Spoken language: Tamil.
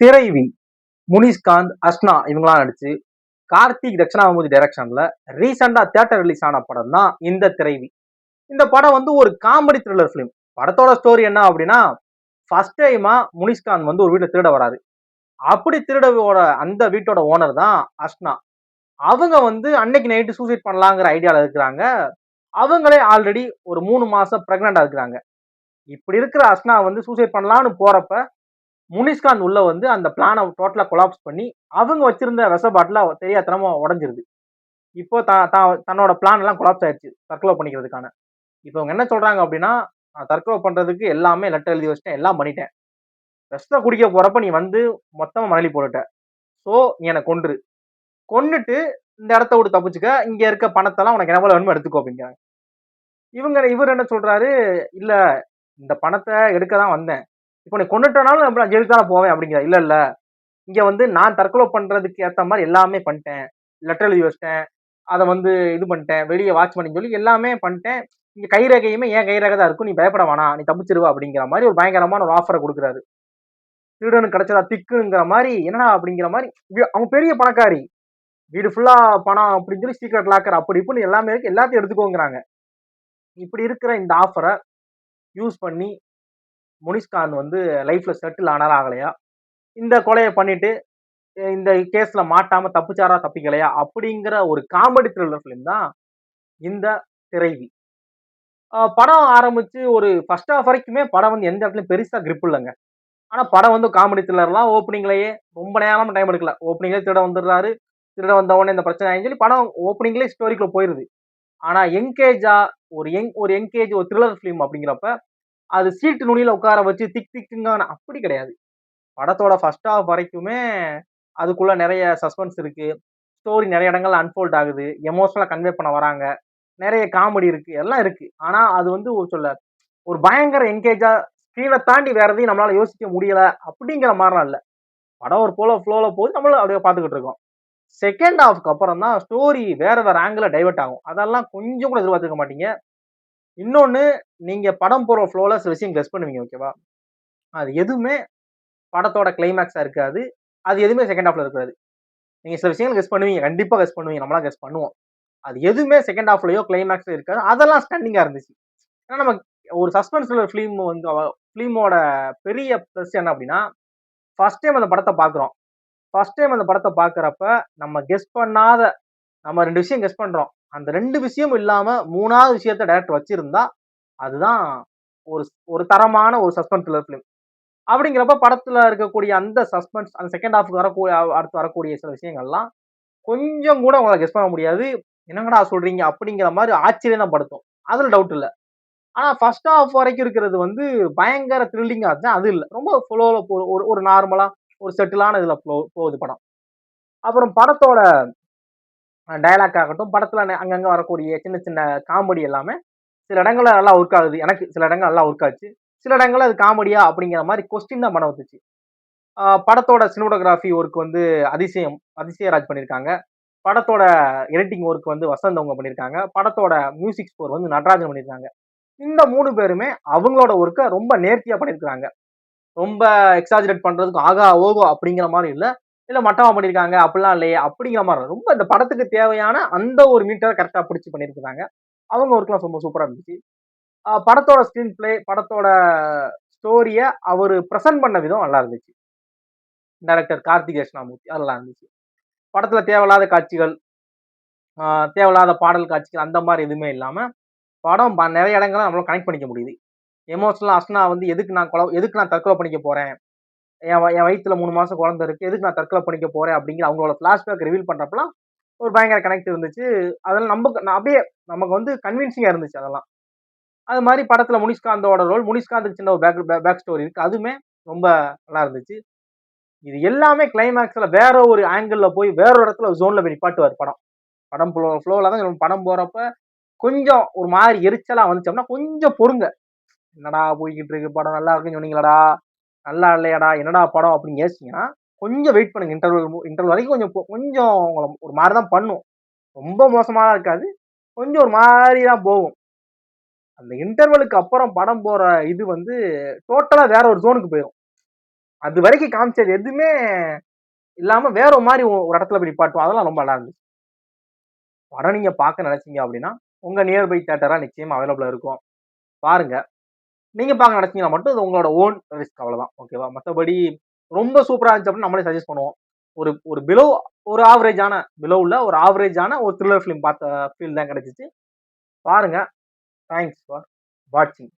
திரைவி முனிஷ்காந்த், அஸ்னா இவங்கலாம் நடிச்சு கார்த்திக் தட்சிணாமூர்த்தி டைரக்ஷன்ல ரீசெண்டா தியேட்டர் ரிலீஸ் ஆன படம் தான் இந்த திரைவி. இந்த படம் வந்து ஒரு காமெடி த்ரில்லர் பிலிம். படத்தோட ஸ்டோரி என்ன அப்படின்னா, ஃபர்ஸ்ட் டைமா முனிஷ்காந்த் வந்து ஒரு வீட்டை திருட வராரு. அப்படி திருடவோட அந்த வீட்டோட ஓனர் தான் அஸ்னா. அவங்க வந்து அன்னைக்கு நைட்டு சூசைட் பண்ணலாங்கிற ஐடியால இருக்கிறாங்க. அவங்களே ஆல்ரெடி ஒரு 3 மாசம் பிரெக்னண்டா இருக்கிறாங்க. இப்படி இருக்கிற அஸ்னா வந்து சூசைட் பண்ணலாம்னு போறப்ப முனிஷ்காந்த் உள்ள வந்து அந்த பிளானை டோட்டலா கொலாப்ஸ் பண்ணி அவங்க வச்சிருந்த விஷ பாட்டில தெரியாத்தனமா உடைஞ்சிருது. இப்போ தன்னோட பிளான் எல்லாம் கொலாப்ஸ் ஆயிடுச்சு தற்கொலை பண்ணிக்கிறதுக்கான. இப்போ அவங்க என்ன சொல்றாங்க அப்படின்னா, நான் தற்கொலை பண்றதுக்கு எல்லாமே லெட்டர் எழுதி வச்சிட்டேன், எல்லாம் பண்ணிட்டேன். விஷத்தை குடிக்க போறப்ப நீ வந்து மொத்தமா மணலி போட்டுட்ட. சோ நீ என்னை கொன்று, கொன்னுட்டு இந்த இடத்த விட்டு தப்பிச்சுக்க, இங்க இருக்க பணத்தெல்லாம் உனக்கு என்ன வேணுமோ எடுத்துக்கோ அப்படிங்கிறாங்க. இவர் என்ன சொல்றாரு, இல்ல இந்த பணத்தை எடுக்க தான் வந்தேன். இப்போ நீ கொன்னுட்டனாலும் நான் ஜெயிலுக்கு தானே போவேன் அப்படிங்கிற. இல்ல இல்ல, இங்க வந்து நான் தற்கொலை பண்றதுக்கு ஏத்த மாதிரி எல்லாமே பண்ணிட்டேன். லெட்டர் எழுதி வச்சிட்டேன், அதை வந்து இது பண்ணிட்டேன், வெளியே வாட்ச் பண்ணி சொல்லி எல்லாமே பண்ணிட்டேன். இங்க கைரேகையுமே என் கைரேகை தான் இருக்கும், நீ பயப்பட வேணாம், நீ தப்பிச்சிருவா அப்படிங்கிற மாதிரி ஒரு பயங்கரமான ஒரு ஆஃபரை கொடுக்குறாரு. திருடனுக்கு கிடைச்சதா திக்குங்கிற மாதிரி, என்னடா அப்படிங்கிற மாதிரி. அவங்க பெரிய பணக்காரி, வீடு ஃபுல்லா பணம் அப்படின்னு சொல்லி சீக்ரெட் லாக்கர் அப்படி இப்படின்னு எல்லாமே இருக்கு, எல்லாத்தையும் எடுத்துக்கோங்கிறாங்க. இப்படி இருக்கிற இந்த ஆஃபரை யூஸ் பண்ணி முனிஷ்காந்த் வந்து லைஃப்ல செட்டில் ஆனாரா ஆகலையா, இந்த கொலையை பண்ணிட்டு இந்த கேஸ்ல மாட்டாம தப்பிச்சாரா தப்பிக்கலையா அப்படிங்கிற ஒரு காமெடி த்ரில்லர் பிலிம் தான் இந்த திரைவி. படம் ஆரம்பிச்சு ஒரு ஃபர்ஸ்ட் ஹாஃப் வரைக்குமே படம் வந்து எந்த இடத்துலயும் பெருசா கிரிப் இல்லைங்க. ஆனா படம் வந்து காமெடி த்ரில்லர்லாம் ஓப்பனிங்லயே ரொம்ப நேரமா டைம் எடுக்கல. ஓப்பனிங்லேயே திருட வந்துடுறாரு, திருட வந்த உடனே இந்த பிரச்சனை ஆயின்னு சொல்லி படம் ஓப்பனிங்லேயே ஸ்டோரிக்குள்ள போயிருது. ஆனா என்கேஜா ஒரு என்கேஜ் ஒரு த்ரில்லர் பிலிம் அப்படிங்கிறப்ப அது சீட்டு நுனியில உட்கார வச்சு திக் திக்குங்கான அப்படி கிடையாது. படத்தோட ஃபர்ஸ்ட் ஹாஃப் வரைக்குமே அதுக்குள்ள நிறைய சஸ்பென்ஸ் இருக்கு. ஸ்டோரி நிறைய இடங்கள்ல அன்ஃபோல்ட் ஆகுது. எமோஷனலா கன்வே பண்ண வராங்க. நிறைய காமெடி இருக்கு. எல்லாம் இருக்கு. ஆனா அது வந்து ஒரு பயங்கர என்கேஜா ஸ்க்ரீனை தாண்டி வேற எதையும் நம்மளால யோசிக்க முடியல அப்படிங்கிற மாதிரிலாம் இல்ல. படம் ஒரு ஃப்ளோல போகுது. நம்மளும் அப்படியே பார்த்துக்கிட்டு இருக்கோம். செகண்ட் ஹாஃப்க்கு அப்புறம் தான் ஸ்டோரி வேற ஆங்கிள் டைவர்ட் ஆகும். அதெல்லாம் கொஞ்சம் கூட எதிர்பார்த்துக்க மாட்டீங்க. இன்னொன்னு, நீங்க படம் போற ஃப்ளோல சில விஷயம் கெஸ் பண்ணுவீங்க. ஓகேவா? அது எதுவுமே படத்தோட கிளைமேக்ஸா இருக்காது. அது எதுவுமே செகண்ட் ஹாஃப்ல இருக்காது. நீங்க சில விஷயங்கள் கெஸ் பண்ணுவீங்க. கண்டிப்பா கெஸ் பண்ணுவீங்க. நம்மளாம் கெஸ் பண்ணுவோம். அது எதுவுமே செகண்ட் ஹாஃப்லயோ கிளைமேக்ஸ்லயோ இருக்காது. அதெல்லாம் ஸ்டன்னிங்கா இருந்துச்சு. ஏன்னா நம்ம ஒரு சஸ்பென்ஸ் த்ரில்லர் ஃபிலிம் வந்து ஃபிலிமோட பெரிய பிளஸ் என்ன அப்படின்னா, ஃபர்ஸ்ட் டைம் அந்த படத்தை பார்க்குறோம். ஃபர்ஸ்ட் டைம் அந்த படத்தை பார்க்குறப்ப நம்ம கெஸ் பண்ணாத நம்ம 2 விஷயம் கெஸ் பண்றோம். அந்த 2 விஷயமும் இல்லாம 3வது விஷயத்த டைரக்டர் வச்சிருந்தா, அதுதான் ஒரு ஒரு தரமான ஒரு சஸ்பென்ஸ் த்ரில்லர் ஃபிலிம். அப்படிங்கிறப்ப படத்துல இருக்கக்கூடிய அந்த சஸ்பென்ஸ் அந்த செகண்ட் ஹாஃப்க்கு அடுத்து வரக்கூடிய சில விஷயங்கள்லாம் கொஞ்சம் கூட உங்களால கெஸ் பண்ண முடியாது. என்னங்கடா சொல்றீங்க? அப்படிங்கிற மாரி ஆச்சரியம் தான் படுத்தும். அதுல டவுட் இல்ல. ஆனா ஃபர்ஸ்ட் ஹால்ஃப் வரைக்கும் இருக்கிறது வந்து பயங்கர த்ரில்லிங்கா இருந்துச்சு. அது இல்ல. ரொம்ப ஃப்ளோல ஒரு ஒரு நார்மலா ஒரு செட்டிலான இதுல போகுது படம். அப்புறம் படத்தோட டயலாக் ஆகட்டும், படத்துல அங்கங்க வரக்கூடிய சின்ன சின்ன காமெடி எல்லாமே சில இடங்கள்ல நல்லா ஒர்க் ஆகுது. எனக்கு சில இடங்கள் நல்லா ஒர்க் ஆச்சு. சில இடங்கள்ல அது காமெடியா அப்படிங்கிற மாரி கொஸ்டின் தான் படம் வந்துச்சு. படத்தோட சினிமாட்டோகிராஃபி ஒர்க் வந்து அதிசயராஜ் பண்ணியிருக்காங்க. படத்தோட எடிட்டிங் ஒர்க் வந்து வசந்த் அவங்க பண்ணியிருக்காங்க. படத்தோட மியூசிக் ஸ்கோர் வந்து நடராஜன் பண்ணியிருக்காங்க. இந்த 3 பேருமே அவங்களோட ஒர்க்க ரொம்ப நேர்த்தியா பண்ணியிருக்காங்க. ரொம்ப எக்ஸாஜரேட் பண்றதுக்கு ஆகா, ஓகோ அப்படிங்கிற மாரி இல்ல. இல்ல மட்டமா பண்ணியிருக்காங்க அப்படிலாம் இல்லையே அப்படிங்கிற மாரி இல்ல. ரொம்ப இந்த படத்துக்கு தேவையான அந்த ஒரு மீட்டர கரெக்ட்டா பிடிச்சு பண்ணியிருக்காங்க. அவங்க ஒர்க்லாம் ரொம்ப சூப்பரா இருந்துச்சு. படத்தோட ஸ்கிரீன் பிளே, படத்தோட ஸ்டோரிய அவரு பிரசன்ட் பண்ண விதம் நல்லா இருந்துச்சு. டைரக்டர் கார்த்திக் தட்சிணாமூர்த்தி அதெல்லாம் இருந்துச்சு. படத்துல தேவையில்லாத காட்சிகள், தேவையில்லாத பாடல் காட்சிகள் அந்த மாரி எதுவுமே இல்லாம, படம் நெறைய இடங்கள்ல நம்மளால கனெக்ட் பண்ணிக்க முடியுது. எமோஷனலா அஸ்னா வந்து எதுக்கு நான் தற்கொலை பண்ணிக்க போறேன்? என் வயித்துல 3 மாசம் குழந்தை இருக்கு. எதுக்கு நான் தற்கொலை பண்ணிக்க போறேன்? அப்படிங்கிற அவங்களோட ஃபிளாஷ்பேக் ரிவீல் பண்றப்பலாம் ஒரு பயங்கர கனெக்ட் இருந்துச்சு. அதெல்லாம் அப்படியே நமக்கு வந்து கன்வின்சிங்கா இருந்துச்சு அதெல்லாம். அது மாரி படத்துல முனிஷ்காந்தோட ரோல், முனிஷ்காந்துக்கு சின்ன ஒரு பேக் ஸ்டோரி இருக்கு. அதுவுமே ரொம்ப நல்லா இருந்துச்சு. இது எல்லாமே கிளைமாக்ஸ்ல வேற ஒரு ஆங்கிள்ல போய் வேற ஒரு இடத்துல ஜோன்ல போய் நிப்பாட்டுவார் படம். படம் ஃப்ளோல தான் படம் போறப்ப கொஞ்சம் ஒரு மாரி எரிச்சலா வந்துச்சோம்னா கொஞ்சம் பொறுங்க. என்னடா போய்க்கிட்டு இருக்கு படம் நல்லா இருக்குன்னு சொன்னீங்களடா, நல்லா இல்லையாடா, என்னடா படம் அப்படின்னு யோசிச்சீங்கன்னா, கொஞ்சம் வெயிட் பண்ணுங்க. இன்டர்வல் வரைக்கும் கொஞ்சம் உங்கள ஒரு மாரி தான் பண்ணும். ரொம்ப மோசமாலாம் இருக்காது. கொஞ்சம் ஒரு மாரி தான் போகும். அந்த இன்டர்வலுக்கு அப்புறம் படம் போற இது வந்து டோட்டலா வேற ஒரு ஜோனுக்கு போயிரும். அது வரைக்கும் காமிச்சது எதுவுமே இல்லாம வேற மாதிரி ஒரு இடத்துல போய் நிப்பாட்டுவோம். அதெல்லாம் ரொம்ப நல்லா இருந்துச்சு. படம் நீங்க பார்க்க நினைச்சீங்க அப்படின்னா, உங்க நியர்பை தியேட்டரா நிச்சயமா அவைலபிளா இருக்கும். பாருங்க. நீங்க பார்க்க நினைச்சீங்கன்னா மட்டும் இது உங்களோட ஓன் ரிஸ்க் அவ்வளவுதான். ஓகேவா? மத்தபடி ரொம்ப சூப்பரா இருந்துச்சு அப்படின்னு நம்மளே சஜெஸ்ட் பண்ணுவோம். ஒரு ஒரு பிலோ ஒரு ஆவரேஜான பிலோவ்ல ஒரு ஆவரேஜான ஒரு த்ரில்லர் ஃபிலிம் பார்த்த ஃபீல் தான் கிடைச்சுச்சு. பாருங்க. தேங்க்ஸ் ஃபார் வாட்சிங்.